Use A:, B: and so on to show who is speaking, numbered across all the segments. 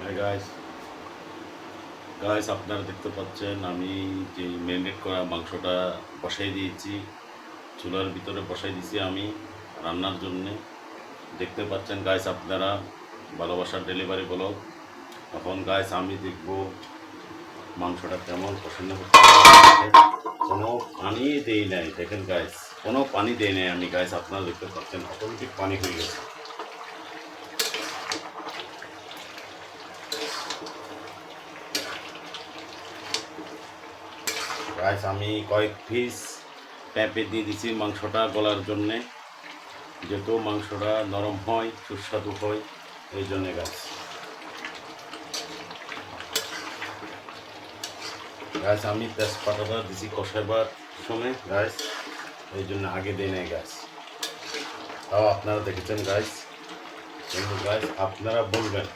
A: Hi guys guys আপনারা দেখতে পাচ্ছেন আমি যে ম্যারিনেট করা মাংসটা বসাই দিয়েছি, চুলার ভিতরে বসাই দিয়েছি আমি রান্নার জন্য। দেখতে পাচ্ছেন গাইস আপনারা, ভালোবাসার ডেলিভারি ব্লগ। এখন গাইস আমি দেখব মাংসটা কেমন পছন্দ করতে। কোনো পানি দেই নাই, দেখেন গাইস, কোনো পানি দেই নাই আমি। গাইস আপনারা দেখতে পাচ্ছেন অটোমেটিক পানি হয়ে গেছে। গাইস আমি কয়েক পিস পেঁপে দিয়ে দিছি মাংসটা গলার জন্যে, যেহেতু মাংসটা নরম হয়, সুস্বাদু হয়, এই জন্যে গাছ। গাছ আমি তেজপাতাটা দিছি কষাবার সময় গাছ, এই জন্য আগে দিই নাই গাছ। তাও আপনারা দেখেছেন গাছ, কিন্তু গাছ আপনারা বলবেন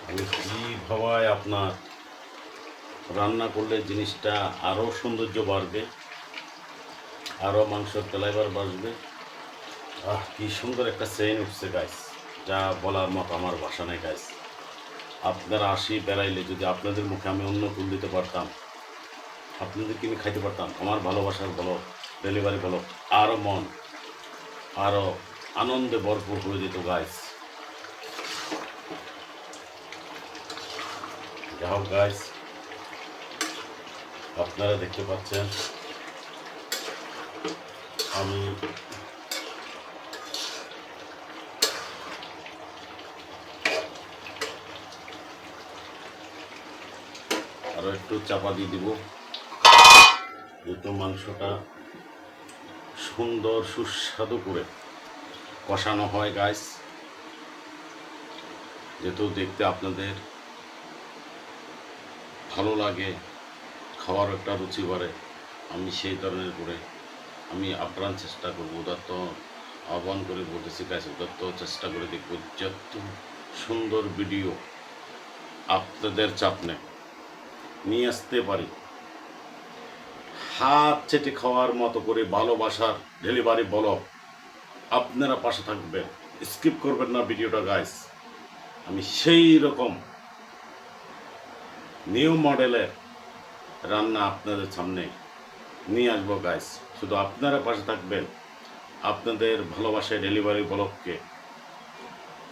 A: আমি কীভাবে আপনার রান্না করলে জিনিসটা আরও সৌন্দর্য বাড়বে, আরও মাংসের ফ্লেভার বাড়বে। কি সুন্দর একটা সেন্ট উঠছে গাইস, যা বলার মতো আমার ভাষা নেই গাইস। আপনারা আসি বেড়াইলে যদি আপনাদের মুখে আমি অন্য তুল দিতে পারতাম, আপনাদেরকে আমি খাইতে পারতাম, আমার ভালোবাসার বলো, ডেলিভারি বলো, আরও মন আরও আনন্দে ভরপুর হয়ে যেত গাইস। যাই হোক গাইস, আপনারা দেখতে পাচ্ছেন আমি আরও একটু চাপা দিয়ে দিব, যেহেতু মাংসটা সুন্দর সুস্বাদু করে কষানো হয় গাইস, যেহেতু দেখতে আপনাদের ভালো লাগে, খাওয়ার একটা রুচি বাড়ে, আমি সেই ধরনের করে আমি আপ্রাণ চেষ্টা করবো। উদাত্ত আহ্বান করে বলতেছি গাইস, উদাত্ত চেষ্টা করে দেখবো যত সুন্দর ভিডিও আপনাদের চাপনে নিয়ে আসতে পারি। হাত চেটে খাওয়ার মতো করে ভালোবাসার ডেলিভারি ব্লগ, আপনারা পাশে থাকবেন, স্কিপ করবেন না ভিডিওটা গাইস। আমি সেই রকম নিউ মডেলের রান্না আপনাদের সামনে নিয়ে আসবো গাইস, শুধু আপনারা পাশে থাকবেন, আপনাদের ভালোবাসায় ডেলিভারি ব্লগকে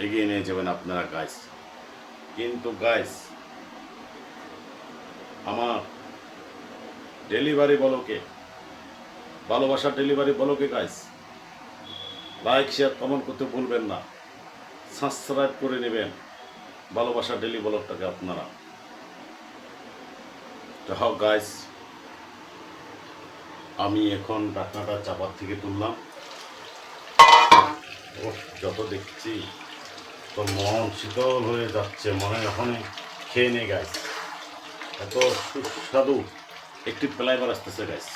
A: এগিয়ে নিয়ে যাবেন আপনারা গাইস। কিন্তু গাইস আমার ডেলিভারি ব্লগে, ভালোবাসার ডেলিভারি ব্লগে গাইস লাইক শেয়ার কমেন্ট করতে ভুলবেন না, সাবস্ক্রাইব করে নেবেন ভালোবাসার ডেলি ব্লগটাকে আপনারা। তো হোক গাইস, আমি এখন ঢাকনাটা চাপার থেকে তুললাম। যত দেখছি তো মন শীতল হয়ে যাচ্ছে, মনে এখনই খেয়ে নে গাইস। এত সুস্বাদু একটি ফ্লেভার আসতেছে গাইস,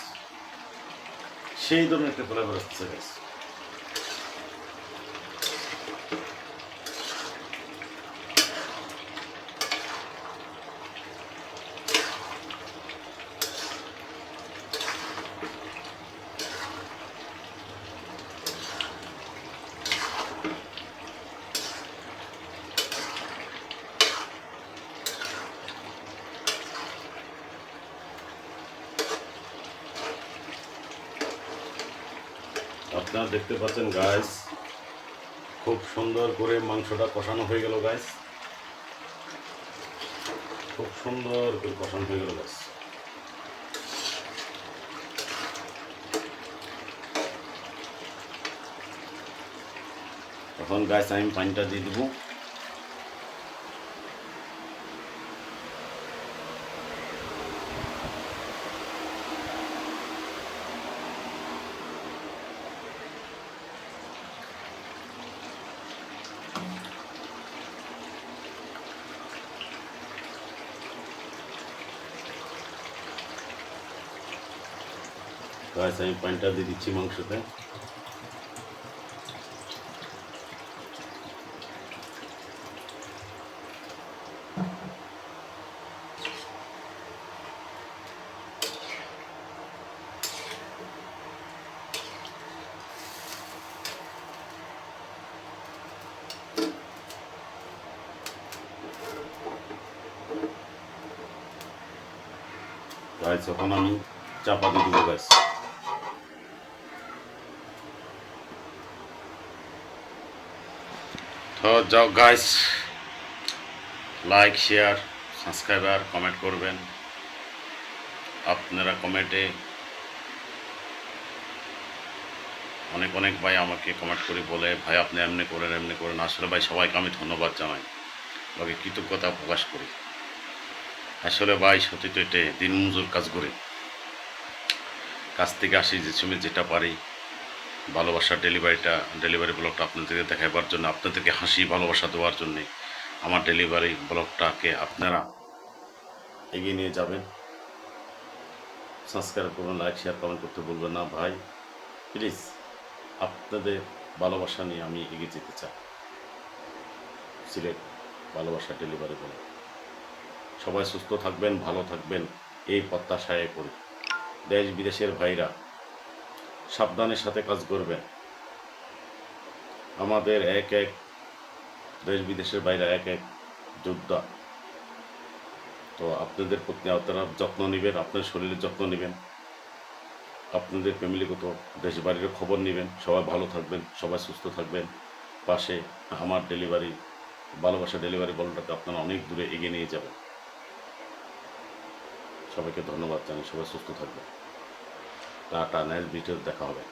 A: সেই ধরনের একটি ফ্লেভার আসতেছে গাইস। আপনারা দেখতে পাচ্ছেন গাইস, খুব সুন্দর করে মাংসটা কষানো হয়ে গেল গাইস, খুব সুন্দর করে কষানো হয়ে গেল গাইস। এখন গাইস আমি পানিটা দিয়ে দেবো। গাইস আমি পানিটা দিয়ে দিচ্ছি মাংসতে। গাইস এখন আমি চাপা দিয়ে দেবো গাইস। তো যাও গাইস, লাইক শেয়ার সাবস্ক্রাইব আর কমেন্ট করবেন। আপনারা কমেন্টে অনেক অনেক ভাই আমাকে কমেন্ট করে বলে ভাই আপনি এমনি করেন। আসলে ভাই সবাইকে আমি ধন্যবাদ জানাই, বাকি কৃতজ্ঞতা প্রকাশ করি। আসলে ভাই সত্যি তো এটাই, দিন মজুর কাজ করে কাজ থেকে আসি যে সময় যেটা পারি ভালোবাসার ডেলিভারি ব্লগটা আপনাদেরকে দেখাবার জন্য, আপনাদেরকে হাসি ভালোবাসা দেওয়ার জন্যে আমার ডেলিভারি ব্লগটাকে আপনারা এগিয়ে নিয়ে যাবেন। সাবস্ক্রাইব করবেন, লাইক শেয়ার কমেন্ট করতে বলবেন না ভাই প্লিজ। আপনাদের ভালোবাসা নিয়ে আমি এগিয়ে যেতে চাই। সিলেট ভালোবাসা ডেলিভারি ব্লগ। সবাই সুস্থ থাকবেন, ভালো থাকবেন এই প্রত্যাশায় করি। দেশ বিদেশের ভাইরা সাবধানের সাথে কাজ করবেন। আমাদের এক এক দেশ বিদেশের বাইরে এক এক যোদ্ধা। তো আপনাদের প্রতি আপনারা যত্ন নেবেন, আপনার শরীরের যত্ন নেবেন, আপনাদের ফ্যামিলিগত দেশ বাড়ির খবর নেবেন। সবাই ভালো থাকবেন, সবাই সুস্থ থাকবেন। পাশে আমার ভালোবাসা ডেলিভারি বলটাকে আপনারা অনেক দূরে এগিয়ে নিয়ে যাবেন। সবাইকে ধন্যবাদ জানাই, সবাই সুস্থ থাকবেন। টাটা, নেক্সট ভিডিওতে দেখা হবে।